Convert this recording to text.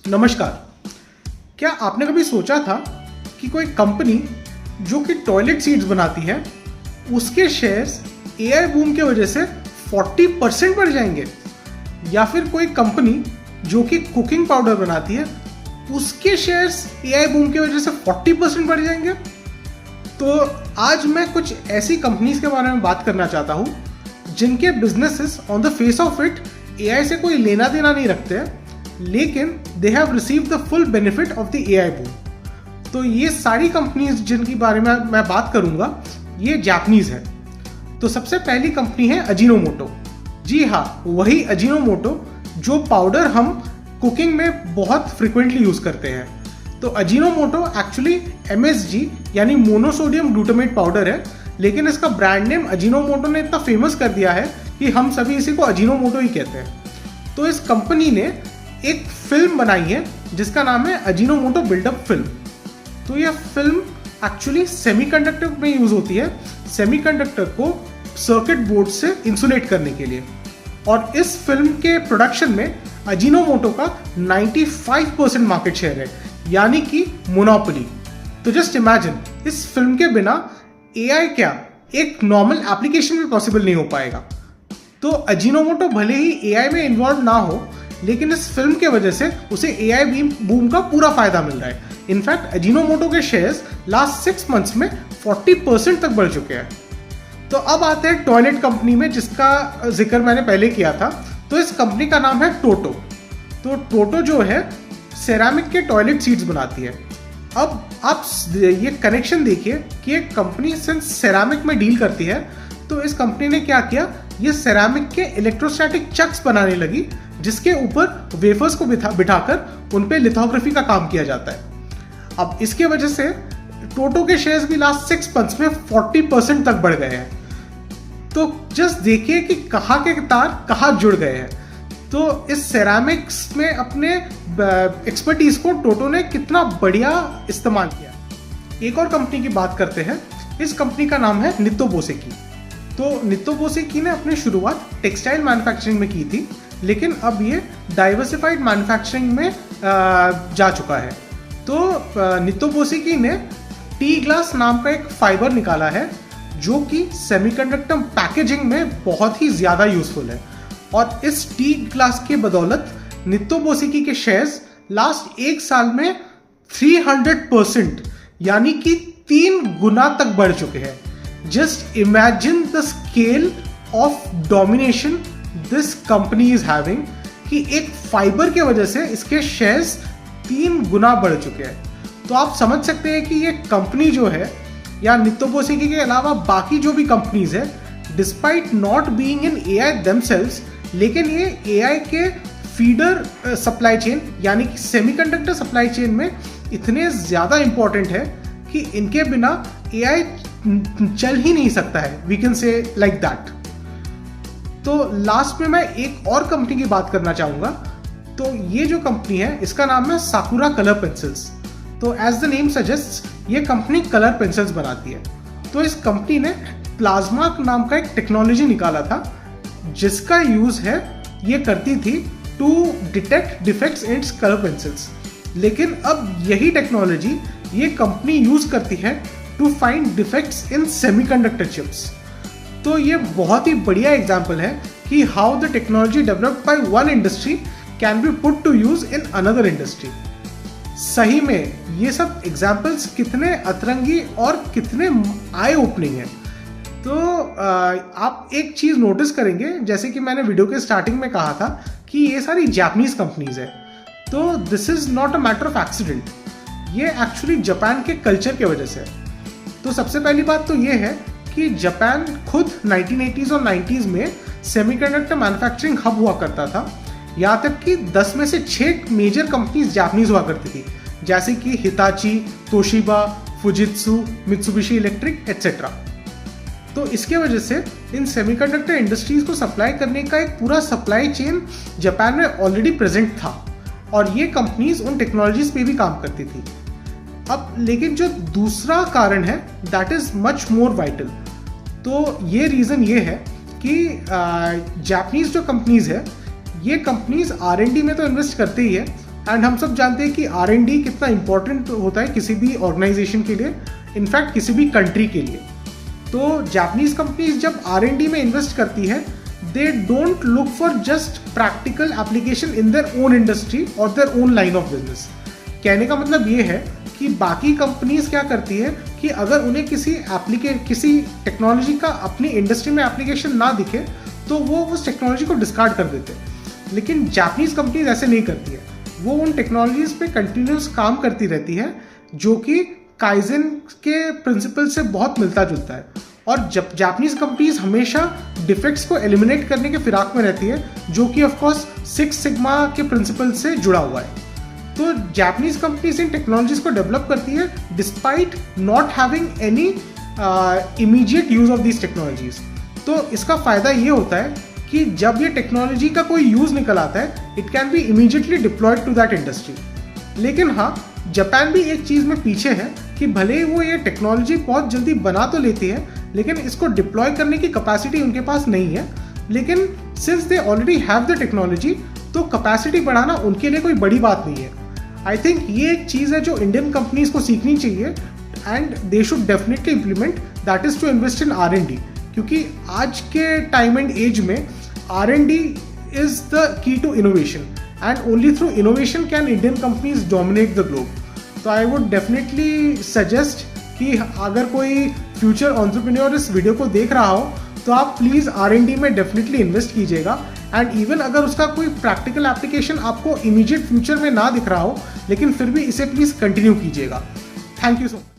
नमस्कार। क्या आपने कभी सोचा था कि कोई कंपनी जो कि टॉयलेट सीट्स बनाती है उसके शेयर्स एआई बूम की वजह से 40% बढ़ जाएंगे, या फिर कोई कंपनी जो कि कुकिंग पाउडर बनाती है उसके शेयर्स एआई बूम की वजह से 40% बढ़ जाएंगे? तो आज मैं कुछ ऐसी कंपनीज के बारे में बात करना चाहता हूँ जिनके businesses on the face of it AI से कोई लेना देना नहीं रखते हैं, लेकिन they have receive the full benefit of the AI boom. तो ये सारी कंपनीज जिनके बारे में मैं बात करूंगा ये जापानीज है। तो सबसे पहली कंपनी है अजीनोमोटो। जी हाँ, वही अजीनोमोटो जो पाउडर हम कुकिंग में बहुत फ्रिक्वेंटली यूज करते हैं। तो अजीनोमोटो एक्चुअली MSG यानी मोनोसोडियम ग्लूटामेट पाउडर है, लेकिन इसका ब्रांड नेम अजीनोमोटो ने इतना फेमस कर दिया है कि हम सभी इसी को अजीनोमोटो ही कहते हैं। तो इस कंपनी ने एक फिल्म बनाई है जिसका नाम है अजीनोमोटो बिल्डअप फिल्म। तो यह फिल्म एक्चुअली सेमीकंडक्टर में यूज होती है, सेमीकंडक्टर को सर्किट बोर्ड से इंसुलेट करने के लिए। और इस फिल्म के प्रोडक्शन में अजीनोमोटो का 95% मार्केट शेयर है, यानी कि मोनोपोली। तो जस्ट इमेजिन, इस फिल्म के बिना एआई क्या एक नॉर्मल एप्लीकेशन भी पॉसिबल नहीं हो पाएगा। तो अजीनोमोटो भले ही एआई में इन्वॉल्व ना हो, लेकिन इस फिल्म के वजह से उसे एआई बूम का पूरा फायदा मिल रहा है। इनफैक्ट अजीनोमोटो के शेयर्स लास्ट 6 मंथ्स में 40% तक बढ़ चुके हैं। तो अब आते हैं टॉयलेट कंपनी में जिसका जिक्र मैंने पहले किया था। तो इस कंपनी का नाम है टोटो। तो टोटो जो है सेरामिक के टॉयलेट सीट्स बनाती है। अब आप ये कनेक्शन देखिए कि एक कंपनी सिंस सेरामिक में डील करती है, तो इस कंपनी ने क्या किया, ये सेरामिक के इलेक्ट्रोस्टैटिक चक्स बनाने लगी जिसके ऊपर वेफर्स को बिठाकर उन पे लिथोग्राफी का काम किया जाता है। अब इसके वजह से टोटो के शेयर्स भी लास्ट 6 मंथ्स में 40% तक बढ़ गए हैं। तो जस्ट देखिए कि कहाँ के तार कहाँ जुड़ गए हैं। तो इस सेरामिक्स में अपने एक्सपर्टीज को टोटो ने कितना बढ़िया इस्तेमाल किया। एक और कंपनी की बात करते हैं। इस कंपनी का नाम है नित्तो बोसेकी। तो नित्तो बोसेकी ने अपनी शुरुआत टेक्सटाइल मैन्युफैक्चरिंग में की थी, लेकिन अब ये डाइवर्सिफाइड मैन्युफैक्चरिंग में जा चुका है। तो नित्तो बोसेकी ने टी ग्लास नाम का एक फाइबर निकाला है जो कि सेमीकंडक्टर पैकेजिंग में बहुत ही ज़्यादा यूजफुल है। और इस टी ग्लास के बदौलत नित्तो बोसेकी के शेयर्स लास्ट 1 साल में 300% यानी कि 3 गुना तक बढ़ चुके हैं। Just imagine the scale of domination this company is having, कि एक फाइबर के वजह से इसके शेयर्स 3 गुना बढ़ चुके हैं। तो आप समझ सकते हैं कि ये कंपनी जो है, या नित्तो बोसेकी के अलावा बाकी जो भी कंपनीज है, despite not being in AI themselves, लेकिन ये एआई के फीडर सप्लाई चेन यानी कि सेमीकंडक्टर सप्लाई चेन में इतने ज़्यादा इंपॉर्टेंट है कि इनके बिना एआई चल ही नहीं सकता है। We can say like that. तो लास्ट में मैं एक और कंपनी की बात करना चाहूँगा। तो ये जो कंपनी है इसका नाम है साकुरा कलर पेंसिल्स। तो एज द नेम सजेस्ट, ये कंपनी कलर पेंसिल्स बनाती है। तो इस कंपनी ने प्लाज्मा नाम का एक टेक्नोलॉजी निकाला था जिसका यूज है ये करती थी to detect defects in colour pencils. लेकिन अब यही टेक्नोलॉजी ये कंपनी यूज करती है to find defects in semiconductor chips. तो ये बहुत ही बढ़िया एग्जांपल है कि how the technology developed by one industry can be put to use in another industry. सही में ये सब एग्जांपल्स कितने अतरंगी और कितने आई ओपनिंग है। तो आप एक चीज़ नोटिस करेंगे, जैसे कि मैंने वीडियो के स्टार्टिंग में कहा था कि ये सारी जापानीज कंपनीज है। तो this is not a matter of accident, ये एक्चुअली जापान के कल्चर के वजह से। तो सबसे पहली बात तो ये है कि जापान खुद 1980s और 90s में सेमीकंडक्टर मैन्युफैक्चरिंग हब हुआ करता था। यहाँ तक कि 10 में से 6 मेजर कंपनीज जापानीज हुआ करती थी, जैसे कि Hitachi, Toshiba, Fujitsu, Mitsubishi electric etcetera. तो इसके वजह से इन सेमीकंडक्टर इंडस्ट्रीज को सप्लाई करने का एक पूरा सप्लाई चेन जापान में ऑलरेडी प्रेजेंट था, और ये कंपनीज उन टेक्नोलॉजीज पे भी काम करती थी। अब लेकिन जो दूसरा कारण है that is much more vital. तो ये रीज़न ये है कि जापानीज जो कंपनीज है, ये कंपनीज R&D में तो इन्वेस्ट करते ही है, एंड हम सब जानते हैं कि R&D कितना इंपॉर्टेंट होता है किसी भी ऑर्गेनाइजेशन के लिए, इनफैक्ट किसी भी कंट्री के लिए। तो जापानीज कंपनीज जब R&D में इन्वेस्ट करती है, they don't look for just practical application in their own industry और their own line of business. कहने का मतलब ये है कि बाकी कंपनीज क्या करती है कि अगर उन्हें किसी टेक्नोलॉजी का अपनी इंडस्ट्री में एप्लीकेशन ना दिखे तो वो उस टेक्नोलॉजी को डिस्कार्ड कर देते हैं। लेकिन जापानीज कंपनीज ऐसे नहीं करती है, वो उन टेक्नोलॉजीज पे कंटिन्यूस काम करती रहती है जो कि काइजन के प्रिंसिपल से बहुत मिलता जुलता है। और जब जापानीज कंपनीज हमेशा डिफेक्ट्स को एलिमिनेट करने के फिराक में रहती है, जो कि ऑफकोर्स 6 सिग्मा के प्रिंसिपल से जुड़ा हुआ है। तो जापानीज कंपनीज इन टेक्नोलॉजीज को डेवलप करती है despite not having any immediate use of these technologies. तो इसका फायदा ये होता है कि जब ये टेक्नोलॉजी का कोई यूज निकल आता है, it can be immediately deployed to that industry. लेकिन हाँ, जापान भी एक चीज में पीछे है कि भले ही वो ये टेक्नोलॉजी बहुत जल्दी बना तो लेती है, लेकिन इसको डिप्लॉय करने की कैपेसिटी उनके पास नहीं है। लेकिन since they already have the technology, तो कैपेसिटी बढ़ाना उनके लिए कोई बड़ी बात नहीं है। आई थिंक ये एक चीज़ है जो इंडियन कंपनीज को सीखनी चाहिए and they should definitely implement, that is to invest in R&D। क्योंकि आज के टाइम एंड एज में R&D is the key to innovation and only through innovation can Indian companies dominate the globe. तो I would definitely suggest कि अगर कोई future entrepreneur इस video को देख रहा हो तो आप प्लीज़ R&D में डेफिनेटली इन्वेस्ट कीजिएगा। एंड इवन अगर उसका कोई प्रैक्टिकल एप्लीकेशन आपको इमीडिएट फ्यूचर में ना दिख रहा हो, लेकिन फिर भी इसे प्लीज़ कंटिन्यू कीजिएगा। Thank you so much.